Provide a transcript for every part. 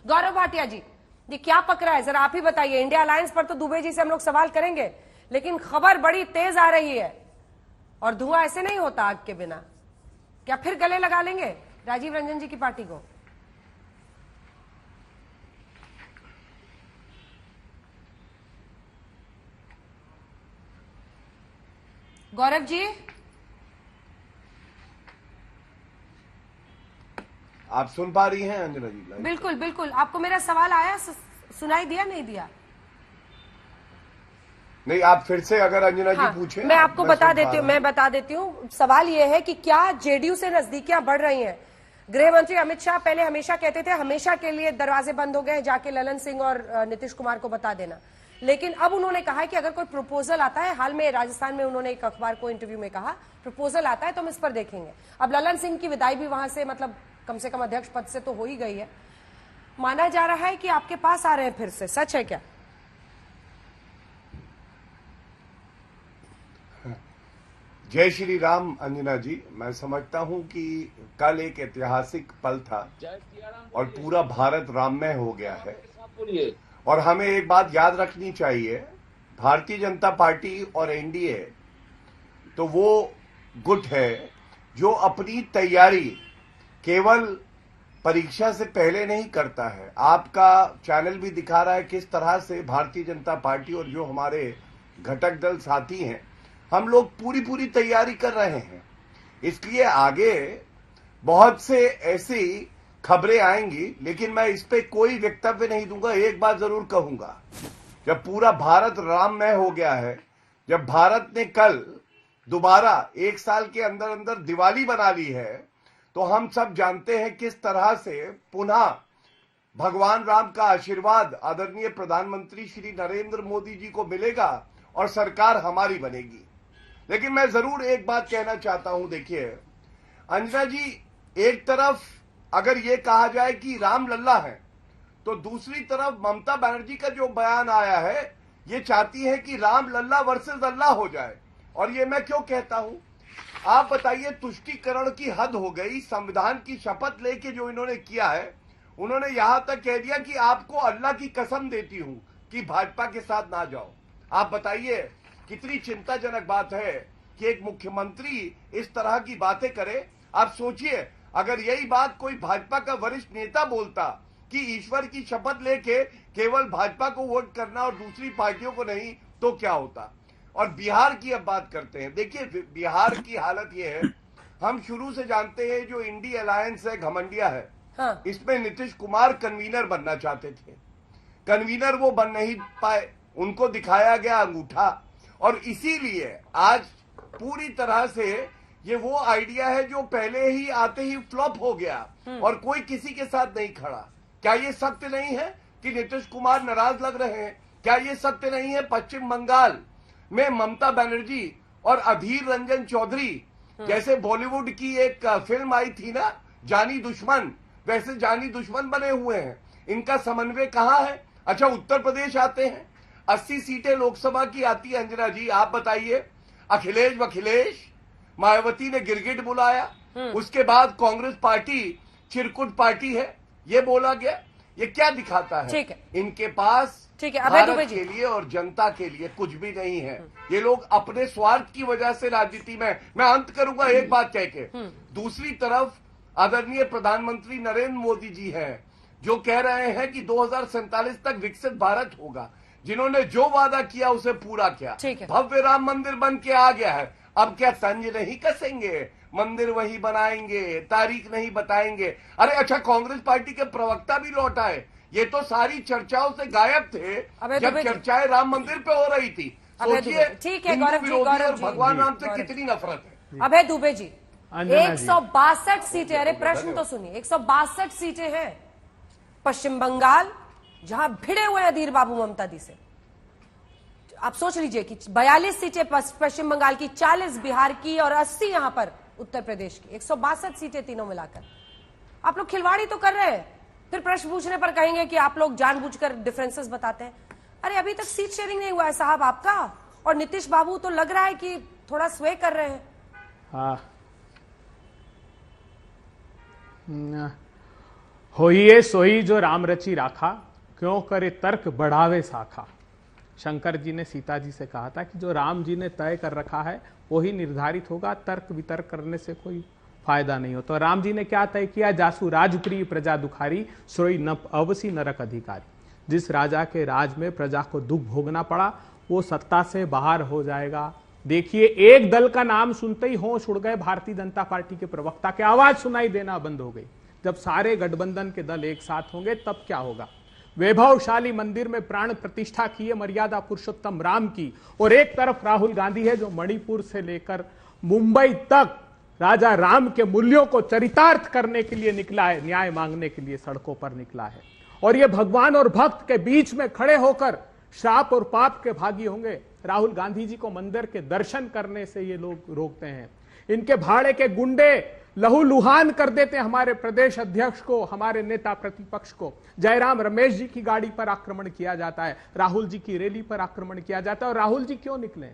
गौरव भाटिया जी, ये क्या पकड़ा है, जरा आप ही बताइए। इंडिया अलायंस पर तो दुबे जी से हम लोग सवाल करेंगे, लेकिन खबर बड़ी तेज आ रही है और धुआं ऐसे नहीं होता आग के बिना। क्या फिर गले लगा लेंगे राजीव रंजन जी की पार्टी को? गौरव जी, आप सुन पा रही हैं अंजना जी? बिल्कुल बिल्कुल, आपको मेरा सवाल आया, सुनाई दिया नहीं दिया? नहीं, आप फिर से अगर अंजना हाँ, जी पूछे। मैं आपको बता देती हूँ। सवाल ये है कि क्या जेडीयू से नजदीकियां बढ़ रही हैं? गृह मंत्री अमित शाह पहले हमेशा कहते थे हमेशा के लिए दरवाजे बंद हो गए, जाके ललन सिंह और नीतीश कुमार को बता देना। लेकिन अब उन्होंने कहा है कि अगर कोई प्रपोजल आता है, हाल में राजस्थान में उन्होंने एक अखबार को इंटरव्यू में कहा प्रपोजल आता है तो हम इस पर देखेंगे। अब ललन सिंह की विदाई भी वहां से, मतलब कम से कम अध्यक्ष पद से तो हो ही गई है। माना जा रहा है कि आपके पास आ रहे हैं फिर से, सच है क्या? जय श्री राम अंजना जी। मैं समझता हूं कि कल एक ऐतिहासिक पल था और पूरा भारत राममय हो गया है। और हमें एक बात याद रखनी चाहिए, भारतीय जनता पार्टी और एनडीए तो वो गुट है जो अपनी तैयारी केवल परीक्षा से पहले नहीं करता है। आपका चैनल भी दिखा रहा है किस तरह से भारतीय जनता पार्टी और जो हमारे घटक दल साथी हैं, हम लोग पूरी तैयारी कर रहे हैं। इसलिए आगे बहुत से ऐसी खबरें आएंगी, लेकिन मैं इस पे कोई वक्तव्य नहीं दूंगा। एक बात जरूर कहूंगा, जब पूरा भारत राममय हो गया है, जब भारत ने कल दोबारा एक साल के अंदर अंदर दिवाली बना ली है, तो हम सब जानते हैं किस तरह से पुनः भगवान राम का आशीर्वाद आदरणीय प्रधानमंत्री श्री नरेंद्र मोदी जी को मिलेगा और सरकार हमारी बनेगी। लेकिन मैं जरूर एक बात कहना चाहता हूं। देखिए अंजना जी, एक तरफ अगर ये कहा जाए कि राम लल्ला है, तो दूसरी तरफ ममता बनर्जी का जो बयान आया है, ये चाहती है कि राम लल्ला वर्सेस अल्लाह हो जाए। और ये मैं क्यों कहता हूं, आप बताइए। तुष्टीकरण की हद हो गई। संविधान की शपथ लेके जो इन्होंने किया है, उन्होंने यहां तक कह दिया कि आपको अल्लाह की कसम देती हूं कि भाजपा के साथ ना जाओ। आप बताइए कितनी चिंताजनक बात है कि एक मुख्यमंत्री इस तरह की बातें करे। आप सोचिए, अगर यही बात कोई भाजपा का वरिष्ठ नेता बोलता कि ईश्वर की शपथ लेके केवल भाजपा को वोट करना और दूसरी पार्टियों को नहीं, तो क्या होता। और बिहार की अब बात करते हैं। देखिए बिहार की हालत यह है, हम शुरू से जानते हैं जो इंडी अलायंस है, घमंडिया है। हाँ। इसमें नीतीश कुमार कन्वीनर बनना चाहते थे, कन्वीनर वो बन नहीं पाए, उनको दिखाया गया अंगूठा। और इसीलिए आज पूरी तरह से ये वो आइडिया है जो पहले ही आते ही फ्लॉप हो गया और कोई किसी के साथ नहीं खड़ा। क्या ये सत्य नहीं है कि नीतीश कुमार नाराज लग रहे हैं? क्या ये सत्य नहीं है पश्चिम बंगाल में ममता बनर्जी और अधीर रंजन चौधरी जैसे बॉलीवुड की एक फिल्म आई थी ना, जानी दुश्मन, वैसे जानी दुश्मन बने हुए हैं। इनका समन्वय कहां है? अच्छा, उत्तर प्रदेश आते हैं, 80 सीटें लोकसभा की आती है। अंजना जी आप बताइए, अखिलेश मायावती ने गिरगिट बुलाया, उसके बाद कांग्रेस पार्टी चिरकुट पार्टी है, ये बोला गया। ये क्या दिखाता है? ठीक है, इनके पास भारत के लिए और जनता के लिए कुछ भी नहीं है। ये लोग अपने स्वार्थ की वजह से राजनीति में। मैं अंत करूंगा एक बात कह के। दूसरी तरफ आदरणीय प्रधानमंत्री नरेंद्र मोदी जी हैं, जो कह रहे हैं कि 2047 तक विकसित भारत होगा। जिन्होंने जो वादा किया उसे पूरा किया। भव्य राम मंदिर बन के आ गया है। अब क्या तंज नहीं कसेंगे? मंदिर वही बनाएंगे, तारीख नहीं बताएंगे। अरे अच्छा, कांग्रेस पार्टी के प्रवक्ता भी लौट आए। ये तो सारी चर्चाओं से गायब थे जब चर्चाएं राम मंदिर पे हो रही थी। सोचिए, ठीक है गौरव जी, और भगवान राम से कितनी नफरत है। अभय दुबे जी, 162 सीटें, अरे प्रश्न तो सुनिए, 162 सीटें हैं पश्चिम बंगाल, जहां भिड़े हुए अधीर बाबू ममता दी से। आप सोच लीजिए कि 42 सीटें पश्चिम बंगाल की, 40 बिहार की और 80 यहां पर उत्तर प्रदेश की। 162 सीटें तीनों मिलाकर। आप लोग खिलवाड़ी तो कर रहे हैं, फिर प्रश्न पूछने पर कहेंगे कि आप लोग जानबूझकर डिफरेंसेस बताते हैं। अरे अभी तक सीट शेयरिंग नहीं हुआ है साहब आपका, और नीतीश बाबू तो लग रहा है कि थोड़ा स्वे कर रहे हैं। हाँ, होइए सोई जो राम रची राखा, क्यों करे तर्क बढ़ावे साखा। शंकर जी ने सीता जी से कहा था कि जो राम जी ने तय कर रखा है वही निर्धारित होगा, तर्क वितर्क करने से कोई फायदा नहीं हो। तो राम जी ने क्या तय किया, जासु राजप्रिय प्रजा दुखारी, सोई न अवसी नरक अधिकारी। जिस राजा के राज में प्रजा को दुख भोगना पड़ा वो सत्ता से बाहर हो जाएगा। देखिए, एक दल का नाम सुनते ही होश उड़ गए, भारतीय जनता पार्टी के प्रवक्ता के आवाज सुनाई देना बंद हो गई। जब सारे गठबंधन के दल एक साथ होंगे तब क्या होगा। वैभवशाली मंदिर में प्राण प्रतिष्ठा की है मर्यादा पुरुषोत्तम राम की, और एक तरफ राहुल गांधी है जो मणिपुर से लेकर मुंबई तक राजा राम के मूल्यों को चरितार्थ करने के लिए निकला है, न्याय मांगने के लिए सड़कों पर निकला है। और ये भगवान और भक्त के बीच में खड़े होकर श्राप और पाप के भागी होंगे। राहुल गांधी जी को मंदिर के दर्शन करने से ये लोग रोकते हैं। इनके भाड़े के गुंडे लहूलुहान कर देते हैं हमारे प्रदेश अध्यक्ष को, हमारे नेता प्रतिपक्ष को। जयराम रमेश जी की गाड़ी पर आक्रमण किया जाता है, राहुल जी की रैली पर आक्रमण किया जाता है। और राहुल जी क्यों निकले?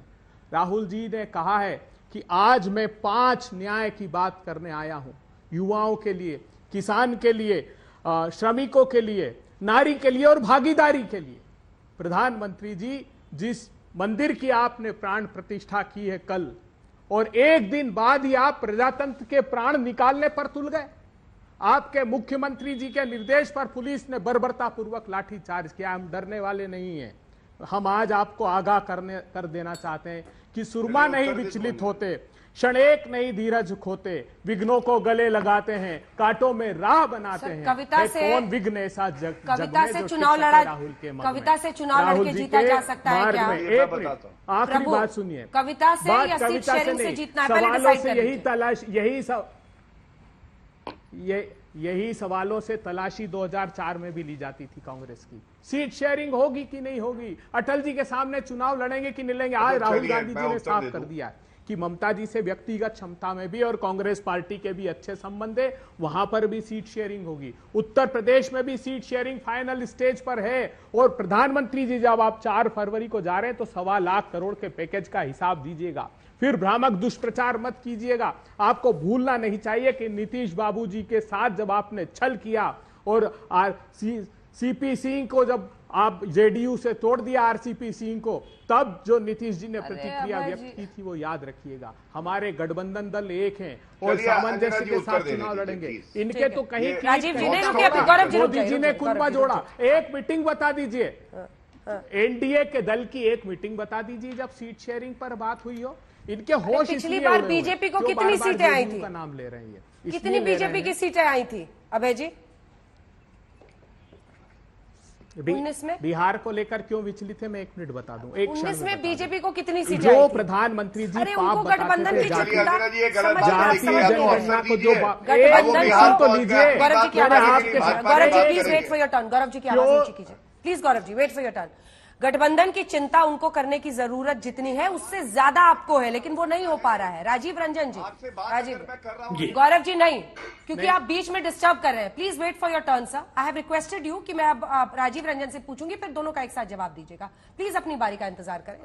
राहुल जी ने कहा है कि आज मैं 5 न्याय की बात करने आया हूं, युवाओं के लिए, किसान के लिए, श्रमिकों के लिए, नारी के लिए और भागीदारी के लिए। प्रधानमंत्री जी, जिस मंदिर की आपने प्राण प्रतिष्ठा की है कल, और एक दिन बाद ही आप प्रजातंत्र के प्राण निकालने पर तुल गए। आपके मुख्यमंत्री जी के निर्देश पर पुलिस ने बर्बरतापूर्वक लाठीचार्ज किया। हम डरने वाले नहीं हैं। हम आज आपको आगाह कर देना चाहते हैं कि सुरमा नहीं विचलित होते, क्षणेक नहीं धीरज खोते, विघ्नों को गले लगाते हैं, कांटों में राह बनाते हैं। कविता से कौन विघ्न ऐसा कविता से चुनाव लड़ा, कविता से चुनाव लड़के जीता जा सकता है क्या? आखिरी बात सुनिए, कविता से या सीट शेयरिंग से जीतना है, पहले डिसाइड कर लीजिए। यही तलाश, यही सवालों से तलाशी 2004 में भी ली जाती थी कांग्रेस की। सीट शेयरिंग होगी कि नहीं होगी, अटल जी के सामने चुनाव लड़ेंगे कि नहीं लड़ेंगे। आज राहुल गांधी जी ने साफ कर दिया है कि ममता जी से व्यक्तिगत क्षमता में भी और कांग्रेस पार्टी के भी अच्छे संबंध है, वहां पर भी सीट शेयरिंग होगी। उत्तर प्रदेश में भी सीट शेयरिंग फाइनल स्टेज पर है। और प्रधानमंत्री जी, जब आप 4 फरवरी को जा रहे हैं तो 1.25 लाख करोड़ के पैकेज का हिसाब दीजिएगा, फिर भ्रामक दुष्प्रचार मत कीजिएगा। आपको भूलना नहीं चाहिए कि नीतीश बाबू जी के साथ जब आपने छल किया और सीपी सिंह को जब आप जेडीयू से तोड़ दिया, आरसीपी सिंह को, तब जो नीतीश जी ने प्रतिक्रिया व्यक्त की थी वो याद रखिएगा। हमारे गठबंधन दल एक हैं और सामंजस्य के साथ चुनाव लड़ेंगे। इनके तो कहीं मोदी जी ने कुर्बा जोड़ा। एक मीटिंग बता दीजिए, एनडीए के दल की एक मीटिंग बता दीजिए जब सीट शेयरिंग पर बात हुई हो। इनके होश पिछली बार बीजेपी को कितनी सीटें आई थी? का नाम ले रही है, कितनी बीजेपी की सीटें आई थी अभय जी? 19 में बिहार को लेकर क्यों विचलित है, मैं 1 मिनट बता दूं। 19 में बीजेपी को कितनी सीटें आई जो थी? प्रधानमंत्री जी अरे पाप उनको गठबंधन की बताते चिंता जातीय समझ जनगणना को जो गठबंधन तो लीजिए। गौरव जी की आवाज आपके नीचे कीजिए। Gaurav ji please wait for your turn. Gaurav ji की आवाज नीचे कीजिए please. Gaurav ji wait for your turn. गठबंधन की चिंता उनको करने की जरूरत जितनी है उससे ज्यादा आपको है, लेकिन वो नहीं हो पा रहा है। राजीव रंजन जी, राजीव, गौरव जी नहीं, क्योंकि आप बीच में डिस्टर्ब कर रहे हैं। Please wait for your turn sir. I have requested you कि मैं अब राजीव रंजन से पूछूंगी, फिर दोनों का एक साथ जवाब दीजिएगा। प्लीज अपनी बारी का इंतजार करें।